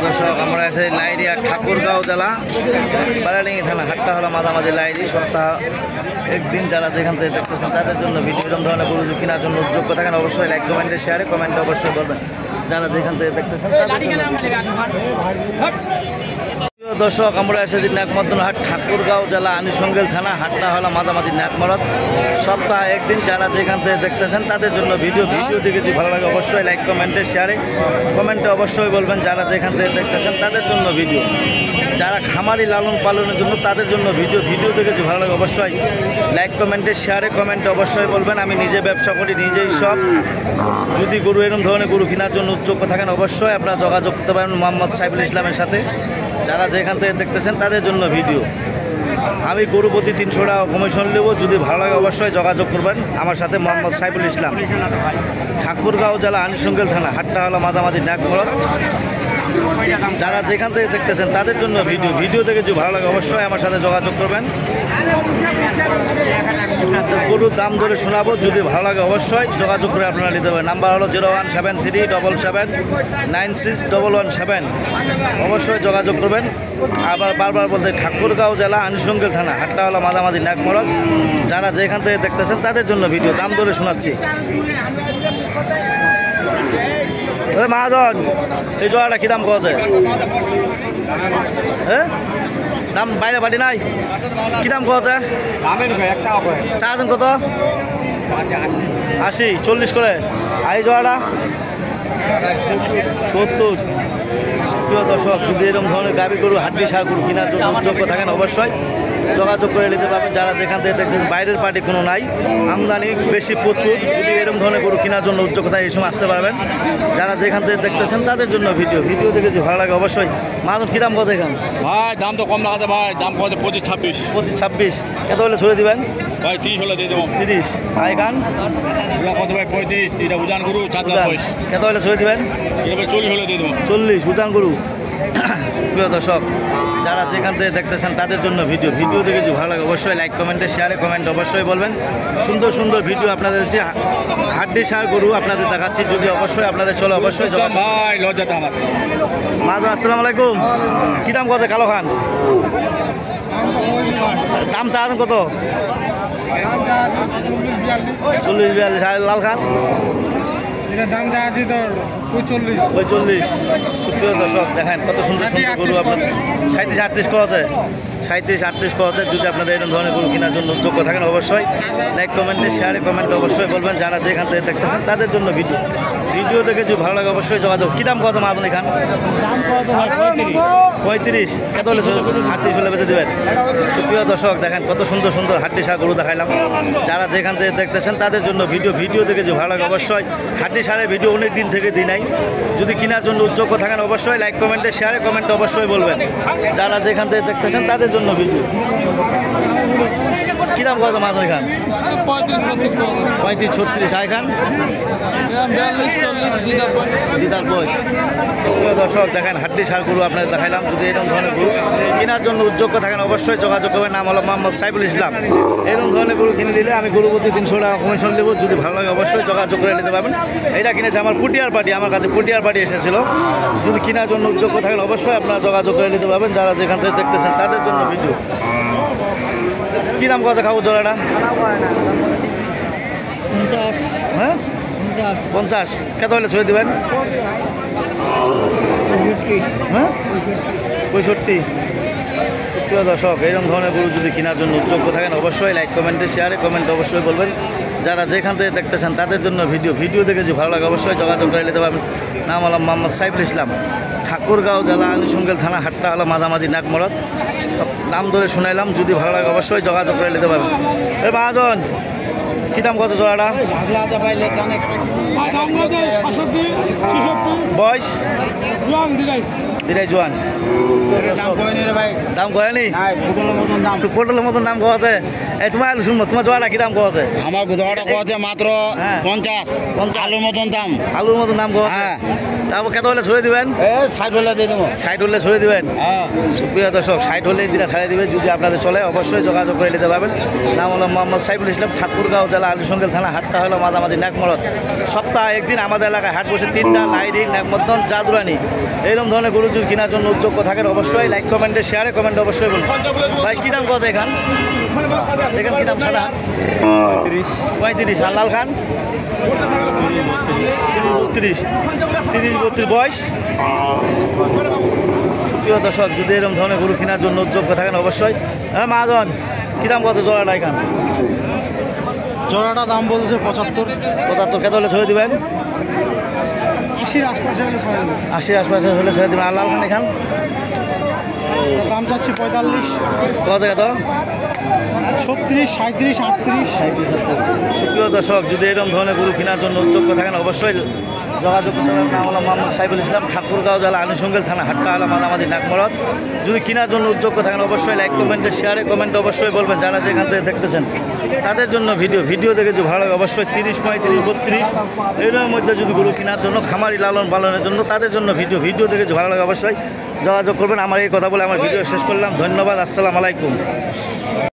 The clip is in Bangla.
দর্শক আমরা আছি লাইড়িয়া ঠাকুরগাঁও জেলা বারালিঙ্গি থানা হাটটা হলো মাঝামাঝি লাইড়ি সপ্তাহ একদিন যারা যেখান থেকে দেখতেছেন তাদের জন্য ভিডিও এরকম ধরনের গরু কেনার জন্য যোগ্য থাকেন অবশ্যই লাইক কমেন্টে শেয়ারে কমেন্টে অবশ্যই করবেন যারা যেখান থেকে দেখতেছেন দর্শক আমরা এসেছি নাকমদ্দনহাট ঠাকুরগাঁও জেলা আনিসঙ্গেল থানা হাটটা হলো মাঝামাঝি নাকমরদ সপ্তাহ একদিন যারা যেখান থেকে দেখতেছেন তাদের জন্য ভিডিও দেখেছি ভালো লাগে অবশ্যই লাইক কমেন্টে শেয়ারে কমেন্টে অবশ্যই বলবেন যারা যেখান থেকে দেখতেছেন তাদের জন্য ভিডিও যারা খামারি লালন পালনের জন্য তাদের জন্য ভিডিও দেখেছি ভালো লাগে অবশ্যই লাইক কমেন্টে শেয়ারে কমেন্টে অবশ্যই বলবেন আমি নিজে ব্যবসা করি নিজেই সব যদি গরু এরকম ধরনের গরু কেনার জন্য যোগ্য থাকেন অবশ্যই আপনারা যোগাযোগ করতে পারেন মোহাম্মদ সাইফুল ইসলামের সাথে যারা যেখান থেকে দেখতেছেন তাদের জন্য ভিডিও আমি গরু প্রতি 300 টাকা কমিশন নেব যদি ভালো লাগে অবশ্যই যোগাযোগ করবেন আমার সাথে মোহাম্মদ সাইফুল ইসলাম ঠাকুরগাঁও জেলা আনিসঙ্গেল থানা হাটটা হলো মাঝামাঝি নাকমরদ যারা যেখান থেকে দেখতেছেন তাদের জন্য ভিডিও দেখে যদি ভালো লাগে অবশ্যই আমার সাথে যোগাযোগ করবেন গরুর দাম ধরে শোনাবো যদি ভালো লাগে অবশ্যই যোগাযোগ করে আপনারা নিতে পারবেন নাম্বার হলো 01737796117 অবশ্যই যোগাযোগ করবেন আবার বারবার বলতে ঠাকুরগাঁও জেলা আনিসঙ্গেল থানা হাটটা হলো মাঝামাঝি নাকমরদ যারা যেখান থেকে দেখতেছেন তাদের জন্য ভিডিও দাম ধরে শোনাচ্ছি মহাজন এই জোড়াটা কী দাম কছে হ্যাঁ দাম বাইরে বাড়ি নাই কী দাম কছে চার্জেন কত 80 40 করে আর এই জোড়াটা 70 প্রিয় দর্শক যদি এরকম ধরনের গাভী গরু হাড্ডি সার গরু কেনার জন্য যোগ্য থাকেন অবশ্যই যোগাযোগ করে নিতে পারবেন যারা যেখান থেকে দেখছেন বাইরের পার্টি কোনো নাই আমদানি বেশি প্রচুর যদি এরকম ধরনের গরু কেনার জন্য উদ্যোক্তা এই সময় আসতে পারবেন যারা যেখান থেকে দেখতেছেন তাদের জন্য ভিডিও দেখেছি ভালো লাগে অবশ্যই মাদুর কী দাম কত এখান ভাই দাম তো কম লাগাতে ভাই দাম কত 25-26 কত হলে ছড়ে দিবেন ভাই 30 হলে দিয়ে দেবো 30 আই গান কত ভাই 35 এটা উজান গরু 4 দাঁত বয়স কত হলে ছড়ে দিবেন এটা ভাই 40 হলে দিয়ে দেবো 40 উজান গরু প্রিয় দর্শক যারা যেখান থেকে দেখতেছেন তাদের জন্য ভিডিও দেখেছি ভালো লাগে অবশ্যই লাইক কমেন্টে শেয়ারে কমেন্ট অবশ্যই বলবেন সুন্দর ভিডিও আপনাদের যে হাড্ডি সার গরু আপনাদের দেখাচ্ছি যদি অবশ্যই আপনাদের চলে অবশ্যই ভাই লজ্জা তো আমার মাহাজন আসসালামু আলাইকুম কী দাম কত কালো খান দাম চান কত 40-42 আর লাল খান দাম চাচ্ছি তোর 45 সুপ্রিয় দর্শক দেখেন কত সুন্দর গরু আপনার 37-38 করা আছে 37-38 করা আছে যদি আপনাদের এরকম ধরনের গরু কেনার জন্য যোগ্য থাকেন অবশ্যই লাইক কমেন্টে শেয়ারে কমেন্ট অবশ্যই বলবেন যারা যেখান থেকে দেখতেছেন তাদের জন্য ভিডিও দেখে যদি ভালো লাগে অবশ্যই যোগাযোগ কী দাম কত মাদন এখান 35 কত হলে 38 হলে বেঁচে দেবেন সুপ্রিয় দর্শক দেখেন কত সুন্দর হাড্ডি সার গরু দেখাইলাম যারা যেখান থেকে দেখতেছেন তাদের জন্য ভিডিও দেখে যদি ভালো লাগে অবশ্যই হাড্ডি সারের ভিডিও অনেক দিন থেকে দিই নাই যদি কেনার জন্য উদ্যোগ থাকেন অবশ্যই লাইক কমেন্টে শেয়ারে কমেন্টে অবশ্যই বলবেন যারা যেখান থেকে দেখতেছেন তাদের জন্য ভিডিও কী দাম কত মাদন এখান 35-36 আই খান দিদার বয়স দর্শক দেখেন হাড্ডি সার গরু আপনাদের দেখাইলাম যদি এরকম ধরনের গরু কেনার জন্য উদ্যোগ থাকেন অবশ্যই যোগাযোগ করবেন নাম হলো মোহাম্মদ সাইফুল ইসলাম এরকম ধরনের গরু কিনে দিলে আমি গরু প্রতি 300 টাকা কমিশন দেবো যদি ভালো লাগে অবশ্যই যোগাযোগ করে নিতে পারবেন এটা কিনেছে আমার পুটিয়ার পার্টি আমার কাছে পুটিয়ার পার্টি এসেছিল যদি কেনার জন্য উদ্যোগ থাকেন অবশ্যই আপনারা যোগাযোগ করে নিতে পারবেন যারা যেখান থেকে দেখতেছেন তাদের জন্য ভিডিও কী দাম কত খাবো জোড়াটা হ্যাঁ 50 কত হলে ছড়ে দেবেন হ্যাঁ 65 প্রিয় দর্শক এরকম ধরনের গরু যদি কেনার জন্য উদ্যোগ থাকেন অবশ্যই লাইক কমেন্টে শেয়ারে কমেন্ট অবশ্যই বলবেন যারা যেখান থেকে দেখতেছেন তাদের জন্য ভিডিও দেখেছি ভালো লাগে অবশ্যই যোগাযোগ করে নিতে পারবেন নাম হলো মোহাম্মদ সাইফুল ইসলাম ঠাকুরগাঁও জেলা আনিসঙ্গেল থানা হাটটা হলো মাঝামাঝি নাকমরদ দাম ধরে শুনাইলাম যদি ভালো লাগে অবশ্যই যোগাযোগ করে নিতে পারবেন এই মহাজন কী দাম কত জোড়াটা বয়স দিদাই জোয়ান দাম কয়নি পটলের মতন দাম কত আছে এই তোমার শুনবো তোমার জোড়াটা কি দাম কত আছে আমার জোড়াটা কত মাত্র 50 আলুর মতন দাম কত তারপর কত হলে ছড়ে দিবেন 60 হলে দিয়ে দেবো 60 হলে ছড়ে দিবেন সুপ্রিয় দর্শক 60 হলেই দিনা ছাড়িয়ে দিবে যদি আপনাদের চলে অবশ্যই যোগাযোগ করে নিতে পারবেন নাম হলো মোহাম্মদ সাইফুল ইসলাম ঠাকুরগাঁও জেলা জেলা আলিশঙ্গেল থানা। হাটটা হলো মাঝামাঝি ন্যাকমরদ। সপ্তাহে একদিন আমাদের এলাকায় হাট বসে, 3টা, লাইরি, ন্যাকমদ্দন, জাদুরানি। এইরকম ধরনের গরু যদি কেনার জন্য উদ্যোগ থাকেন অবশ্যই লাইক কমেন্টে শেয়ারে কমেন্টে অবশ্যই বলুন। ভাই কী দাম কত এখান কী দাম? সাদা 35। আর লাল খান 30, 32 বয়স। প্রিয় দর্শক, যদি এরকম ধরনের গরু কেনার জন্য উদ্যোগ থাকেন অবশ্যই। হ্যাঁ মহাজন, কী দাম কত জোড়াটা এখান? জোড়াটা দাম বলছে 75। 75 কত হলে ছেড়ে দিবেন? 80 আশপাশে হলে ছয় দেবে। 80 আশপাশে হলে ছেড়ে দিবেন। আর লাল খান এখান দাম চাচ্ছি 45, কত জায়গা তো? 36, 37, 38। সুপ্রিয় দর্শক, যদি এরকম ধরনের গরু কেনার জন্য উদ্যোগ থাকেন অবশ্যই যোগাযোগ করতে পারেন। নাম হলো মোহাম্মদ সাইফুল ইসলাম, ঠাকুরগাঁও জেলা আনিশঙ্গেল থানা। হাটটা হলো মাঝামাঝি ন্যাকমরদ। যদি কেনার জন্য উদ্যোগ থাকেন অবশ্যই লাইক কমেন্টে শেয়ারে কমেন্টে অবশ্যই বলবেন। যারা যেখান থেকে দেখতেছেন তাদের জন্য ভিডিও দেখে যদি ভালো লাগে অবশ্যই 30, 35, 32 এর মধ্যে যদি গরু কেনার জন্য, খামারি লালন পালনের জন্য, তাদের জন্য ভিডিও দেখে যদি ভালো লাগে অবশ্যই যোগাযোগ করবেন। আমার এই কথা বলে আমার ভিডিও শেষ করলাম। ধন্যবাদ। আসসালামু আলাইকুম।